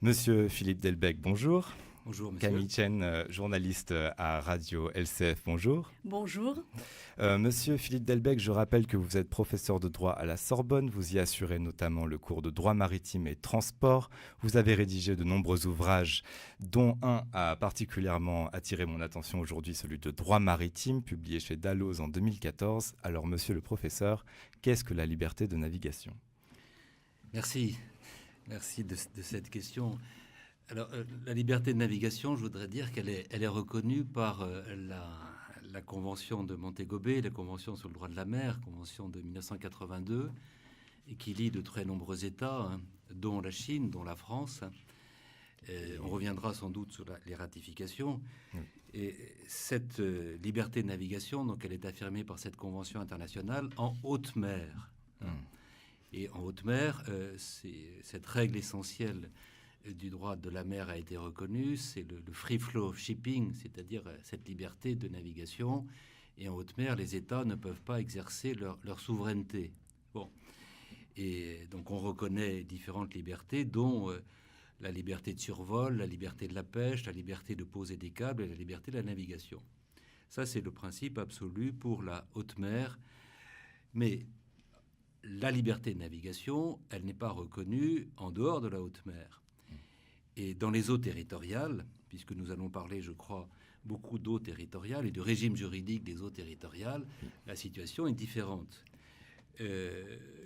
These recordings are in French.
Monsieur Philippe Delbecq, bonjour. Bonjour, monsieur. Camille Chen, journaliste à Radio LCF, bonjour. Bonjour. Monsieur Philippe Delbecq, je rappelle que vous êtes professeur de droit à la Sorbonne. Vous y assurez notamment le cours de droit maritime et transport. Vous avez rédigé de nombreux ouvrages, dont un a particulièrement attiré mon attention aujourd'hui, celui de droit maritime, publié chez Dalloz en 2014. Alors, monsieur le professeur, qu'est-ce que la liberté de navigation ? Merci. Merci de cette question. Alors, la liberté de navigation, je voudrais dire qu'elle est reconnue par la Convention de Montego Bay, la Convention sur le droit de la mer, Convention de 1982, et qui lie de très nombreux États, dont la Chine, dont la France. On reviendra sans doute sur les ratifications. Oui. Et cette liberté de navigation, donc, elle est affirmée par cette Convention internationale en haute mer. Et en haute mer, cette règle essentielle du droit de la mer a été reconnue, c'est le free flow of shipping, c'est-à-dire cette liberté de navigation. Et en haute mer, les États ne peuvent pas exercer leur souveraineté. Bon. Et donc on reconnaît différentes libertés, dont la liberté de survol, la liberté de la pêche, la liberté de poser des câbles et la liberté de la navigation. Ça, c'est le principe absolu pour la haute mer. Mais la liberté de navigation, elle n'est pas reconnue en dehors de la haute mer. Et dans les eaux territoriales, puisque nous allons parler, je crois, beaucoup d'eaux territoriales et du régime juridique des eaux territoriales, la situation est différente.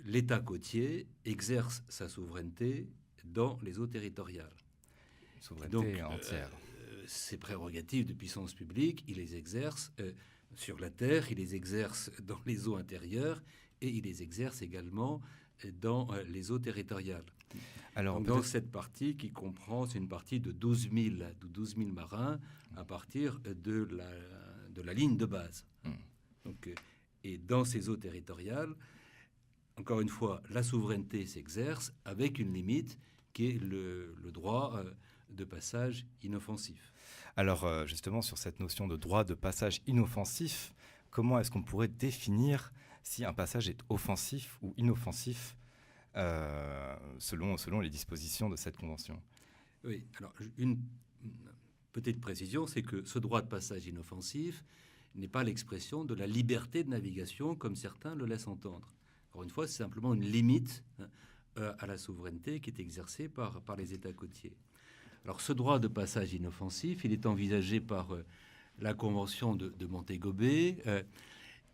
L'État côtier exerce sa souveraineté dans les eaux territoriales. Souveraineté donc, entière. Ses prérogatives de puissance publique, il les exerce sur la terre, il les exerce dans les eaux intérieures et il les exerce également dans les eaux territoriales. Alors, donc, dans cette partie qui comprend, c'est une partie de 12 000 marins à partir de la ligne de base. Donc, et dans ces eaux territoriales, encore une fois, la souveraineté s'exerce avec une limite qui est le droit de passage inoffensif. Alors, justement, sur cette notion de droit de passage inoffensif, comment est-ce qu'on pourrait définir si un passage est offensif ou inoffensif selon les dispositions de cette convention? Oui, alors une petite précision, c'est que ce droit de passage inoffensif n'est pas l'expression de la liberté de navigation comme certains le laissent entendre. Encore une fois, c'est simplement une limite à la souveraineté qui est exercée par les États côtiers. Alors ce droit de passage inoffensif, il est envisagé par la Convention de Montego Bay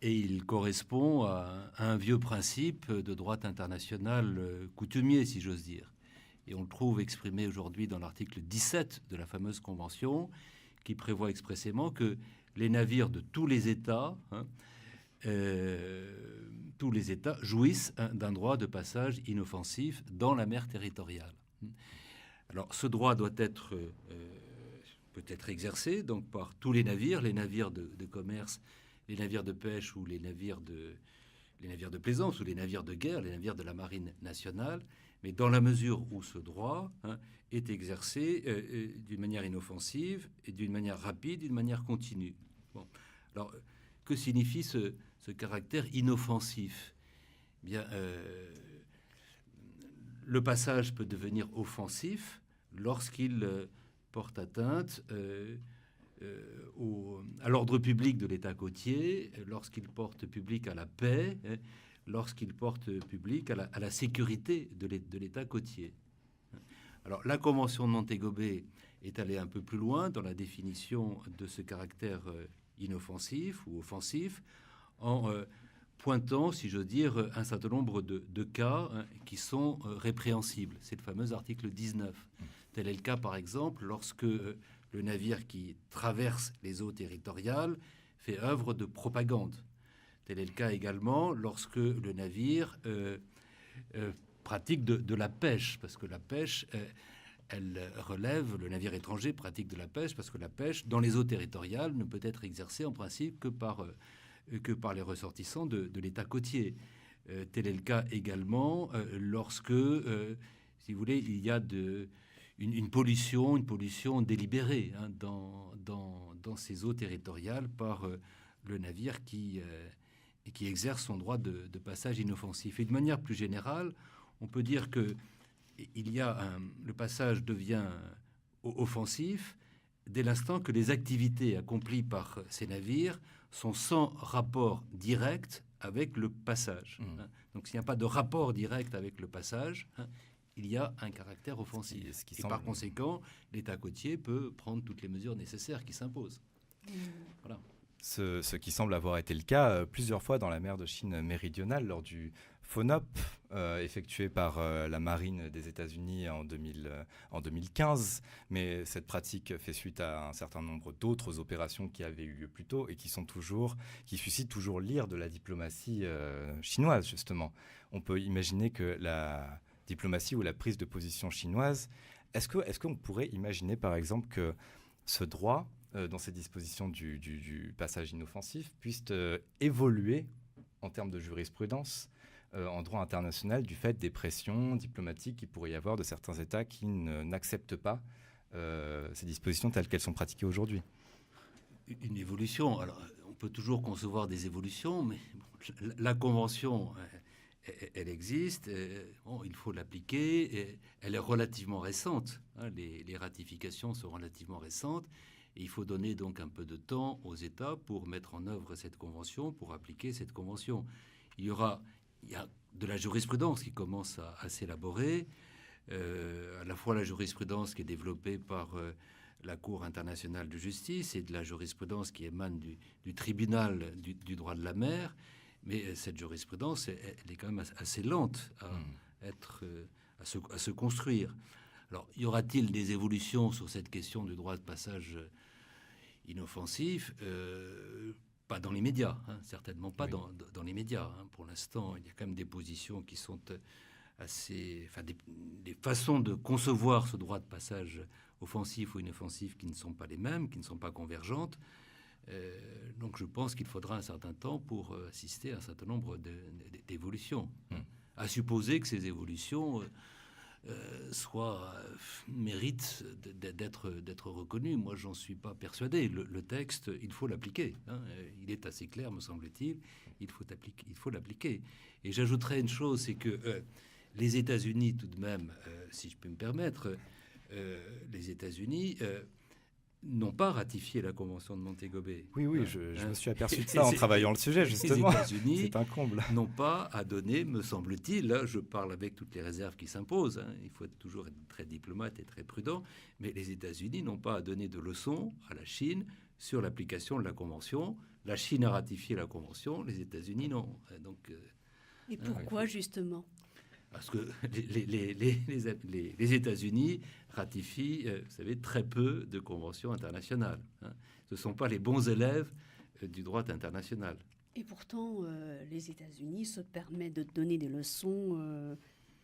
et il correspond à un vieux principe de droit international coutumier, si j'ose dire. Et on le trouve exprimé aujourd'hui dans l'article 17 de la fameuse Convention qui prévoit expressément que les navires de tous les États, jouissent d'un droit de passage inoffensif dans la mer territoriale. Alors, ce droit doit être peut être exercé donc par tous les navires de commerce, les navires de pêche ou les navires de plaisance ou les navires de guerre, les navires de la marine nationale, mais dans la mesure où ce droit est exercé d'une manière inoffensive et d'une manière rapide, d'une manière continue. Bon. Alors, que signifie ce caractère inoffensif ? Bien, le passage peut devenir offensif lorsqu'il porte atteinte à l'ordre public de l'État côtier, lorsqu'il porte public à la paix, lorsqu'il porte public à la sécurité de l'État côtier. Alors, la Convention de Montego Bay est allée un peu plus loin dans la définition de ce caractère inoffensif ou offensif en pointant, si j'ose dire, un certain nombre de cas qui sont répréhensibles. C'est le fameux article 19. Tel est le cas, par exemple, lorsque le navire qui traverse les eaux territoriales fait œuvre de propagande. Tel est le cas également lorsque le navire pratique de la pêche, parce que la pêche, elle relève, le navire étranger pratique de la pêche, parce que la pêche, dans les eaux territoriales, ne peut être exercée en principe que par les ressortissants de l'État côtier. Tel est le cas également lorsque, si vous voulez, il y a une pollution délibérée dans ces eaux territoriales par le navire qui exerce son droit de passage inoffensif. Et de manière plus générale, on peut dire que le passage devient offensif dès l'instant que les activités accomplies par ces navires sont sans rapport direct avec le passage. Donc s'il n'y a pas de rapport direct avec le passage, il y a un caractère offensif. Et par conséquent, l'État côtier peut prendre toutes les mesures nécessaires qui s'imposent. Voilà. Ce qui semble avoir été le cas plusieurs fois dans la mer de Chine méridionale lors du FONOP effectué par la marine des États-Unis en 2015. Mais cette pratique fait suite à un certain nombre d'autres opérations qui avaient eu lieu plus tôt et qui suscitent toujours l'ire de la diplomatie chinoise, justement. On peut imaginer que la diplomatie ou la prise de position chinoise, est-ce qu'on pourrait imaginer par exemple que ce droit dans ces dispositions du passage inoffensif puisse évoluer en termes de jurisprudence en droit international du fait des pressions diplomatiques qu'il pourrait y avoir de certains États qui n'acceptent pas ces dispositions telles qu'elles sont pratiquées aujourd'hui? Une évolution. Alors, on peut toujours concevoir des évolutions, mais la Convention, elle existe. Il faut l'appliquer. Elle est relativement récente. Les ratifications sont relativement récentes. Et il faut donner donc un peu de temps aux États pour mettre en œuvre cette convention, pour appliquer cette convention. Il y a de la jurisprudence qui commence à s'élaborer, à la fois la jurisprudence qui est développée par la Cour internationale de justice et de la jurisprudence qui émane du tribunal du droit de la mer. Mais cette jurisprudence, elle est quand même assez lente à se construire. Alors, y aura-t-il des évolutions sur cette question du droit de passage inoffensif? Pas dans les médias, certainement pas dans les médias. Pour l'instant, il y a quand même des positions qui sont assez... Enfin, des façons de concevoir ce droit de passage offensif ou inoffensif qui ne sont pas les mêmes, qui ne sont pas convergentes. Donc je pense qu'il faudra un certain temps pour assister à un certain nombre d'évolutions. À supposer que ces évolutions méritent d'être reconnues. Moi, j'en suis pas persuadé. Le texte, il faut l'appliquer. Il est assez clair, me semble-t-il. Il faut l'appliquer. Et j'ajouterais une chose, c'est que les États-Unis, tout de même, si je peux me permettre, les États-Unis n'ont pas ratifié la Convention de Montego Bay. Oui, je me suis aperçu de ça en travaillant le sujet, justement. Les États-Unis c'est un comble. N'ont pas à donner, me semble-t-il, là je parle avec toutes les réserves qui s'imposent, il faut toujours être très diplomate et très prudent, mais les États-Unis n'ont pas à donner de leçons à la Chine sur l'application de la Convention. La Chine a ratifié la Convention, les États-Unis non. Donc, et pourquoi justement? Parce que les États-Unis ratifient, vous savez, très peu de conventions internationales. Ce ne sont pas les bons élèves du droit international. Et pourtant, les États-Unis se permettent de donner des leçons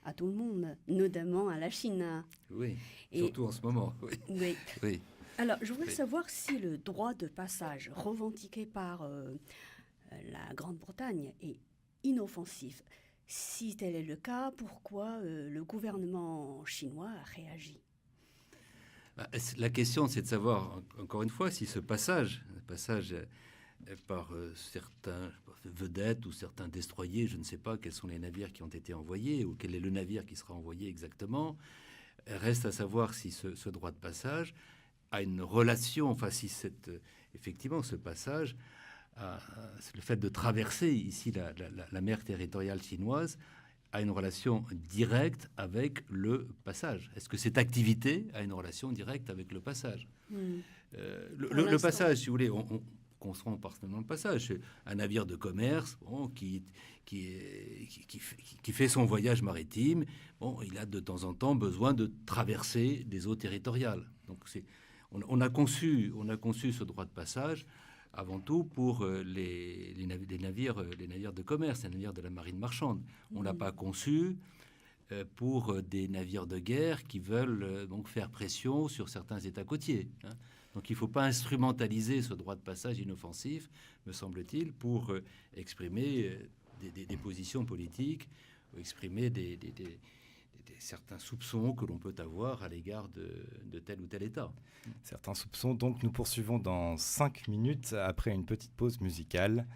à tout le monde, notamment à la Chine. Oui, surtout en ce moment. Oui. Alors, je voudrais savoir si le droit de passage revendiqué par la Grande-Bretagne est inoffensif. Si tel est le cas, pourquoi le gouvernement chinois a réagi? La question, c'est de savoir, encore une fois, si ce passage par certains vedettes ou certains destroyers, je ne sais pas quels sont les navires qui ont été envoyés ou quel est le navire qui sera envoyé exactement, reste à savoir si ce droit de passage a une relation, enfin si effectivement ce passage... le fait de traverser ici la mer territoriale chinoise a une relation directe avec le passage. Est-ce que cette activité a une relation directe avec le passage? Le passage, si vous voulez, on construit personnellement le passage. C'est un navire de commerce qui fait son voyage maritime. Il a de temps en temps besoin de traverser des eaux territoriales. Donc on a conçu ce droit de passage avant tout pour les navires de commerce, les navires de la marine marchande. On l'a pas conçu pour des navires de guerre qui veulent donc faire pression sur certains États côtiers. Donc il ne faut pas instrumentaliser ce droit de passage inoffensif, me semble-t-il, pour exprimer des positions politiques, ou exprimer certains soupçons que l'on peut avoir à l'égard de tel ou tel État. Certains soupçons, donc nous poursuivons dans 5 minutes après une petite pause musicale.